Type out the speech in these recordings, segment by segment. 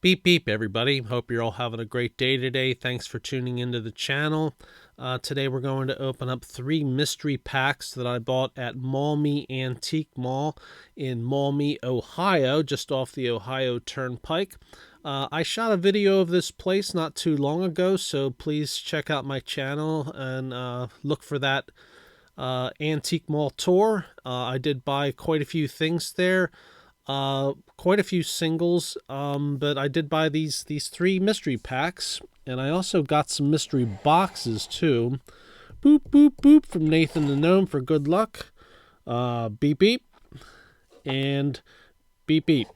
Beep beep everybody, hope you're all having a great day today. Thanks for tuning into the channel. Today we're going to open up 3 mystery packs that I bought at Maumee Antique Mall in Maumee, Ohio, just off the Ohio Turnpike. I shot a video of this place not too long ago, so please check out my channel and look for that Antique Mall tour. I did buy quite a few things there. Quite a few singles, but I did buy these 3 mystery packs, and I also got some mystery boxes too. Boop boop boop from Nathan the Gnome for good luck. Beep beep and beep beep.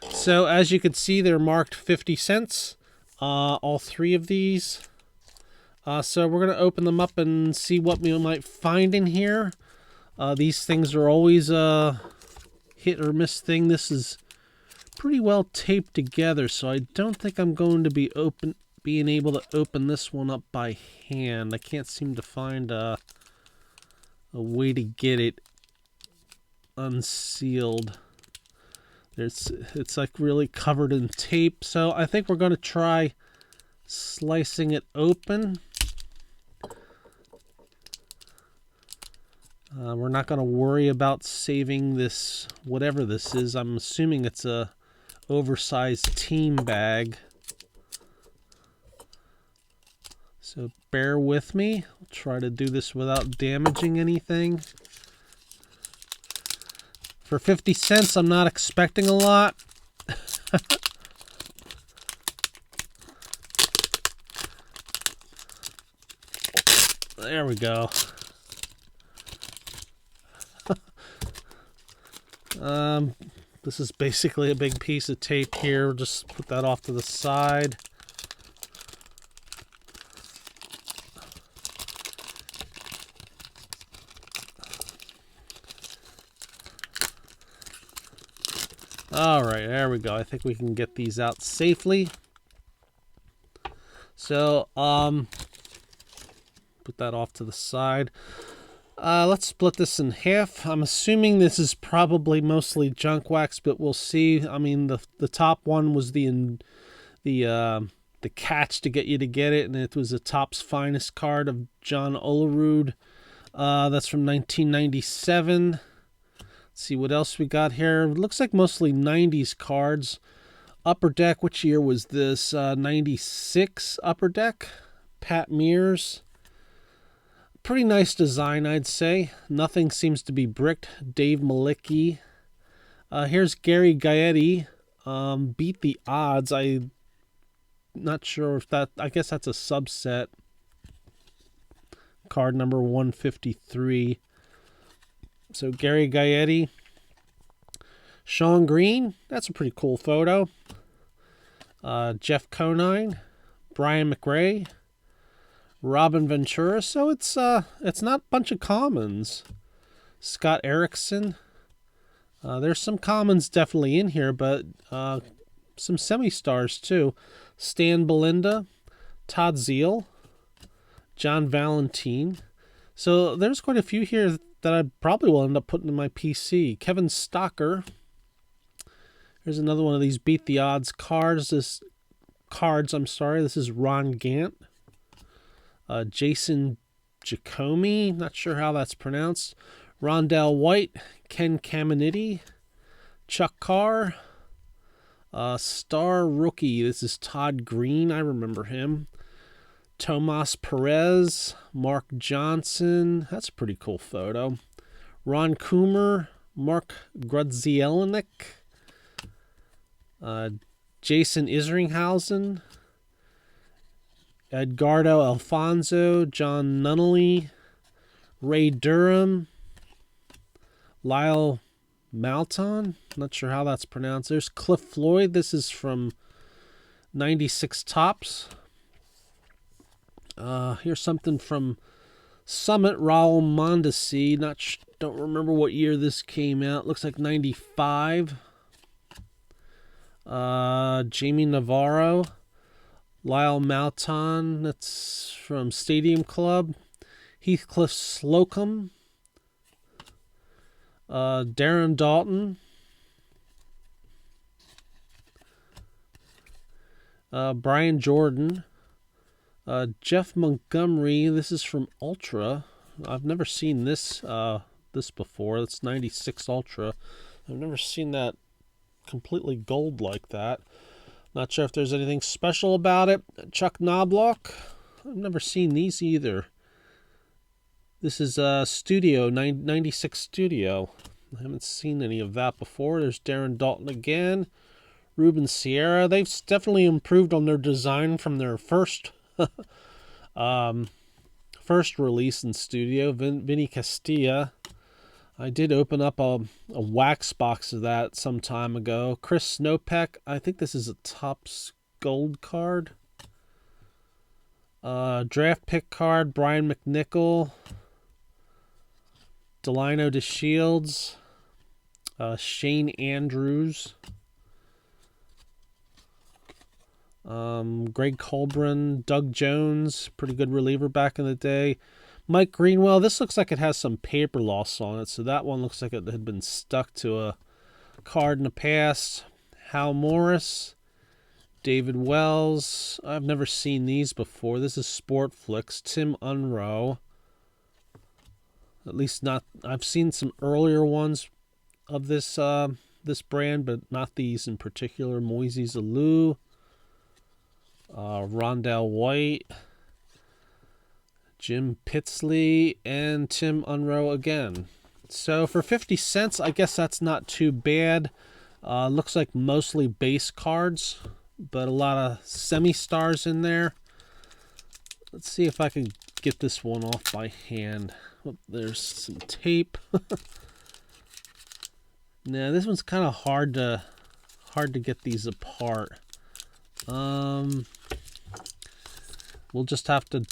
So as you can see, they're marked 50 cents. All 3 of these. So we're gonna open them up and see what we might find in here. These things are always hit or miss thing. This is pretty well taped together, so I don't think I'm going to be being able to open this one up by hand. I can't seem to find a way to get it unsealed. It's like really covered in tape, so I think we're going to try slicing it open. We're not going to worry about saving this, whatever this is. I'm assuming it's a oversized team bag. So bear with me. I'll try to do this without damaging anything. For 50 cents, I'm not expecting a lot. There we go. This is basically a big piece of tape here. Just put that off to the side. All right, there we go. I think we can get these out safely. So, put that off to the side. Let's split this in half. I'm assuming this is probably mostly junk wax, but we'll see. I mean, the top one was the catch to get you to get it, and it was a Topps Finest card of John Olerud. That's from 1997. Let's see what else we got here. It looks like mostly 90s cards. Upper Deck, which year was this? 96 Upper Deck. Pat Mears. Pretty nice design, I'd say. Nothing seems to be bricked. Dave Malicki. Here's Gary Gaetti. Beat the Odds. I'm not sure if that... I guess that's a subset. Card number 153. So Gary Gaetti. Sean Green. That's a pretty cool photo. Jeff Conine. Brian McRae. Robin Ventura, so it's not a bunch of commons. Scott Erickson. There's some commons definitely in here, but some semi-stars too. Stan Belinda, Todd Zeal, John Valentine. So there's quite a few here that I probably will end up putting in my PC. Kevin Stocker. Here's another one of these Beat the Odds cards. This is Ron Gant. Jason Giacomi, not sure how that's pronounced. Rondell White, Ken Caminiti, Chuck Carr, Star Rookie. This is Todd Green, I remember him. Tomas Perez, Mark Johnson. That's a pretty cool photo. Ron Coomer, Mark Grudzielnik, Jason Isringhausen. Edgardo Alfonso, John Nunnally, Ray Durham, Lyle Malton, not sure how that's pronounced. There's Cliff Floyd. This is from 96 Topps. Here's something from Summit, Raul Mondesi. Don't remember what year this came out. Looks like 95. Jamie Navarro. Lyle Malton, that's from Stadium Club. Heathcliff Slocum. Darren Dalton. Brian Jordan. Jeff Montgomery. This is from Ultra. I've never seen this this before. It's 96 Ultra. I've never seen that completely gold like that. Not sure if there's anything special about it. Chuck Knobloch. I've never seen these either. This is Studio, 96 Studio. I haven't seen any of that before. There's Darren Dalton again. Ruben Sierra. They've definitely improved on their design from their first first release in Studio. Vinny Castilla. I did open up a wax box of that some time ago. Chris Snopek. I think this is a Topps Gold card. Draft pick card. Brian McNichol. Delino DeShields. Shane Andrews. Greg Colburn. Doug Jones. Pretty good reliever back in the day. Mike Greenwell. This looks like it has some paper loss on it, so that one looks like it had been stuck to a card in the past. Hal Morris. David Wells. I've never seen these before. This is Sportflix. Tim Unroe. At least not. I've seen some earlier ones of this this brand, but not these in particular. Moises Alou. Rondell White. Jim Pitsley, and Tim Unroe again. So for 50 cents, I guess that's not too bad. Looks like mostly base cards, but a lot of semi-stars in there. Let's see if I can get this one off by hand. Oh, there's some tape. Now this one's kind of hard to get these apart. We'll just have to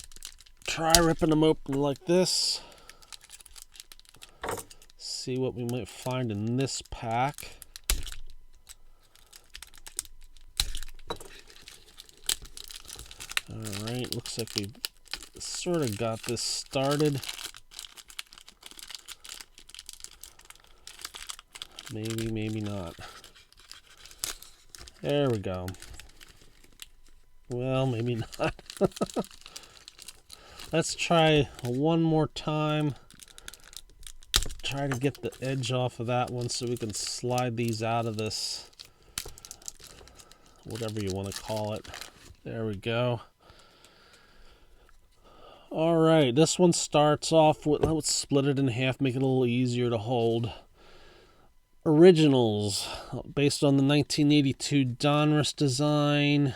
try ripping them open like this. See what we might find in this pack. Alright, looks like we sort of got this started. Maybe, maybe not. There we go. Well, maybe not. Let's try one more time. Try to get the edge off of that one so we can slide these out of this, whatever you want to call it. There we go. All right, this one starts off with, let's split it in half, make it a little easier to hold. Originals, based on the 1982 Donruss design.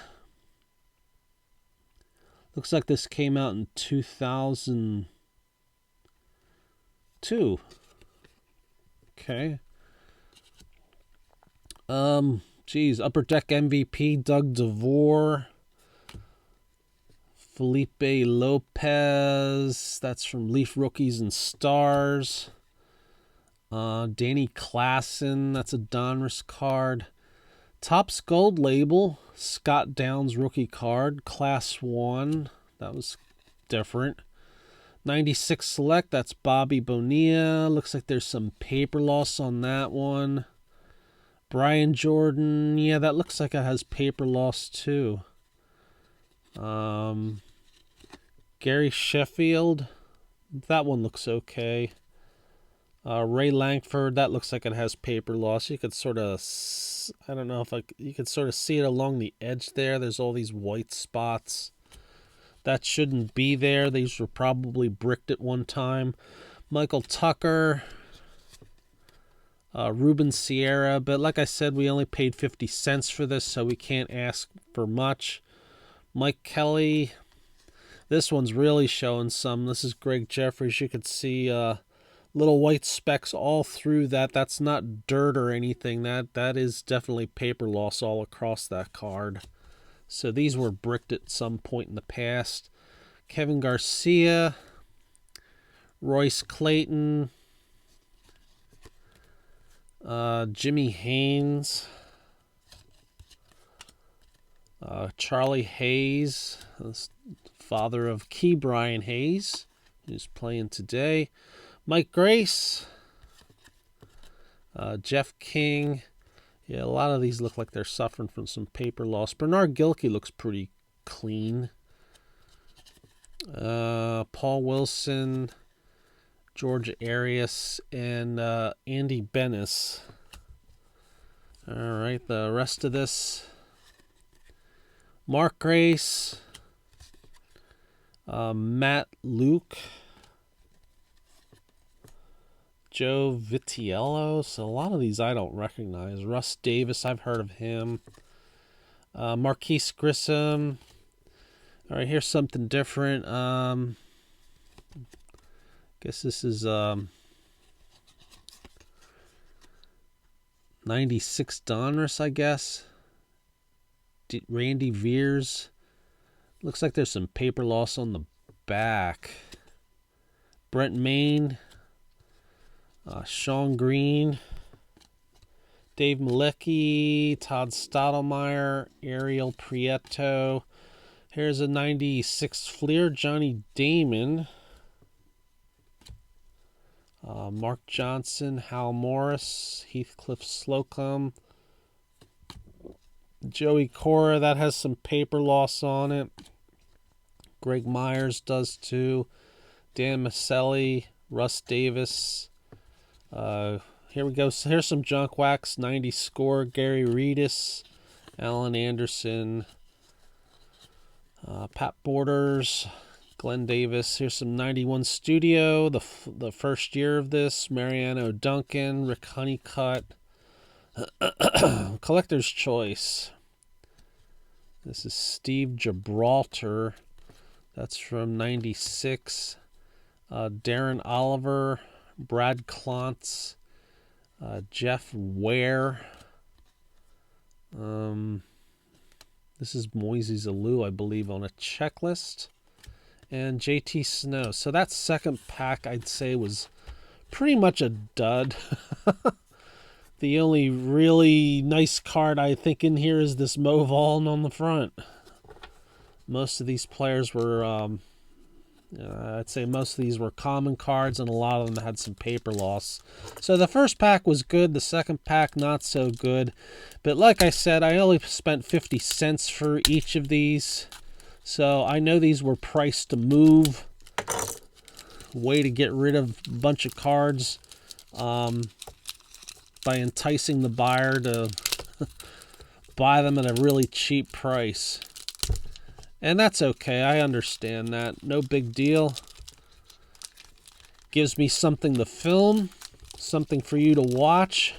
Looks like this came out in 2002. Okay. Geez, Upper Deck MVP, Doug DeVore. Felipe Lopez. That's from Leaf Rookies and Stars. Danny Klassen. That's a Donruss card. Topps Gold label. Scott Downs rookie card. Class 1. That was different. 96 Select. That's Bobby Bonilla. Looks like there's some paper loss on that one. Brian Jordan. Yeah, that looks like it has paper loss too. Gary Sheffield. That one looks okay. Ray Lankford. That looks like it has paper loss. You could sort of, I don't know if you could sort of see it along the edge there. There's all these white spots. That shouldn't be there. These were probably bricked at one time. Michael Tucker. Ruben Sierra. But like I said, we only paid 50 cents for this, so we can't ask for much. Mike Kelly. This one's really showing some. This is Greg Jeffries. You could see little white specks all through that. That's not dirt or anything. That is definitely paper loss all across that card. So these were bricked at some point in the past. Kevin Garcia. Royce Clayton. Jimmy Haynes. Charlie Hayes, father of Key Brian Hayes, who's playing today. Mike Grace. Jeff King. Yeah, a lot of these look like they're suffering from some paper loss. Bernard Gilkey looks pretty clean. Paul Wilson, George Arias, and Andy Benes. All right, the rest of this: Mark Grace, Matt Luke, Joe Vitiello. So a lot of these I don't recognize. Russ Davis, I've heard of him. Marquise Grissom. All right, here's something different. Guess this is 96 Donruss, I guess. Randy Veers. Looks like there's some paper loss on the back. Brent Maine. Sean Green. Dave Malecki. Todd Stottlemyre. Ariel Prieto. Here's a 96 Fleer. Johnny Damon. Mark Johnson, Hal Morris, Heathcliff Slocum, Joey Cora, that has some paper loss on it. Greg Myers does too. Dan Maselli, Russ Davis. Here we go. So here's some junk wax. 90 score. Gary Redus, Alan Anderson, Pat Borders, Glenn Davis. Here's some 91 Studio, the first year of this. Mariano Duncan, Rick Honeycutt. Collector's Choice. This is Steve Gibraltar. That's from 96. Darren Oliver, Brad Klontz, Jeff Ware. This is Moises Alou, I believe, on a checklist. And JT Snow. So that second pack, I'd say, was pretty much a dud. The only really nice card I think in here is this Mo Vaughn on the front. Most of these players were, I'd say most of these were common cards, and a lot of them had some paper loss. So the first pack was good. The second pack, not so good. But like I said, I only spent 50 cents for each of these. So I know these were priced to move. Way to get rid of a bunch of cards by enticing the buyer to buy them at a really cheap price. And that's okay. I understand that. No big deal. Gives me something to film. Something for you to watch.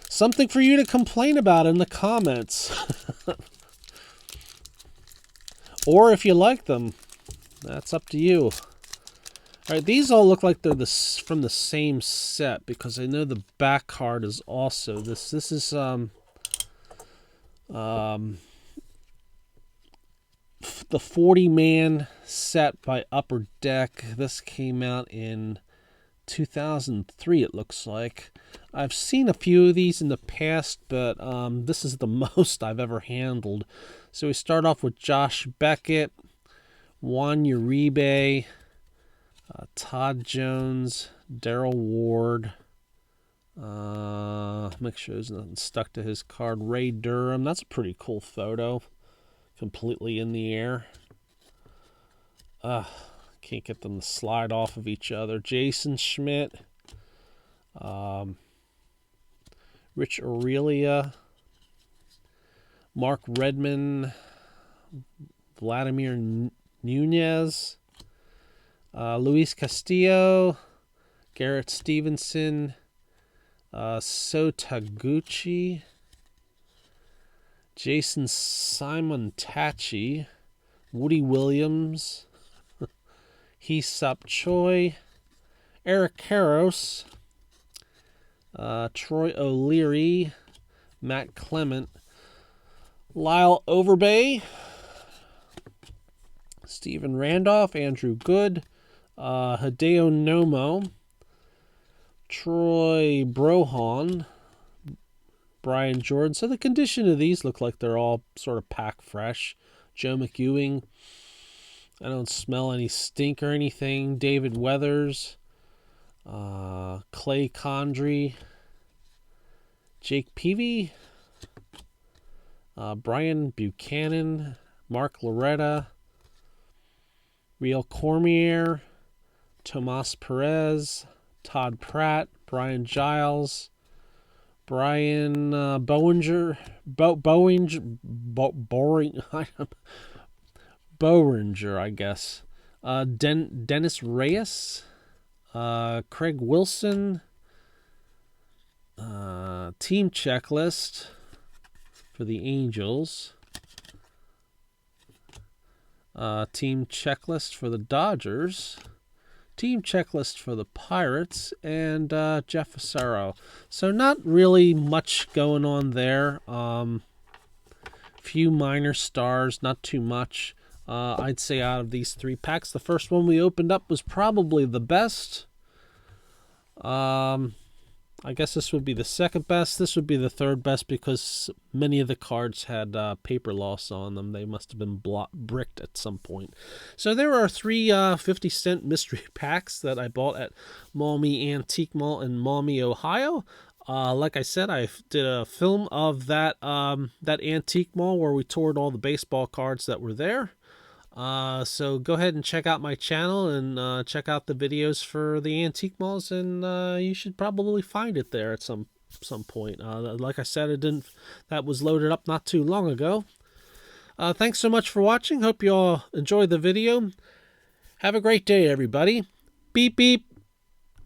Something for you to complain about in the comments. Or if you like them, that's up to you. All right, these all look like they're from the same set, because I know the back card is also this. This is the 40-man set by Upper Deck. This came out in 2003, it looks like. I've seen a few of these in the past, but this is the most I've ever handled. So we start off with Josh Beckett, Juan Uribe, Todd Jones, Daryl Ward. Make sure there's nothing stuck to his card. Ray Durham. That's a pretty cool photo. Completely in the air. Can't get them to slide off of each other. Jason Schmidt. Rich Aurelia. Mark Redman. Vladimir Nunez. Luis Castillo. Garrett Stevenson. Sotaguchi. Jason Simon Tachi. Woody Williams. Hee-Sup Choi. Eric Karros. Troy O'Leary. Matt Clement. Lyle Overbay. Stephen Randolph. Andrew Good. Hideo Nomo. Troy Brohan. Brian Jordan. So the condition of these look like they're all sort of pack fresh. Joe McEwing. I don't smell any stink or anything. David Weathers. Clay Condrey. Jake Peavy, Brian Buchanan, Mark Loretta, Real Cormier, Tomas Perez, Todd Pratt, Brian Giles, Brian Bowinger, Bowinger, I guess. Dennis Reyes, Craig Wilson, team checklist for the Angels, team checklist for the Dodgers, team checklist for the Pirates, and Jeff Fassero. So not really much going on there. Few minor stars, not too much. I'd say out of these 3 packs, the first one we opened up was probably the best. I guess this would be the second best. This would be the third best because many of the cards had paper loss on them. They must have been bricked at some point. So there are 3 50-cent mystery packs that I bought at Maumee Antique Mall in Maumee, Ohio. Like I said, I did a film of that antique mall where we toured all the baseball cards that were there. So go ahead and check out my channel and check out the videos for the antique malls, and you should probably find it there at some point. Like I said, that was loaded up not too long ago. Thanks so much for watching. Hope you all enjoyed the video. Have a great day, everybody. Beep beep.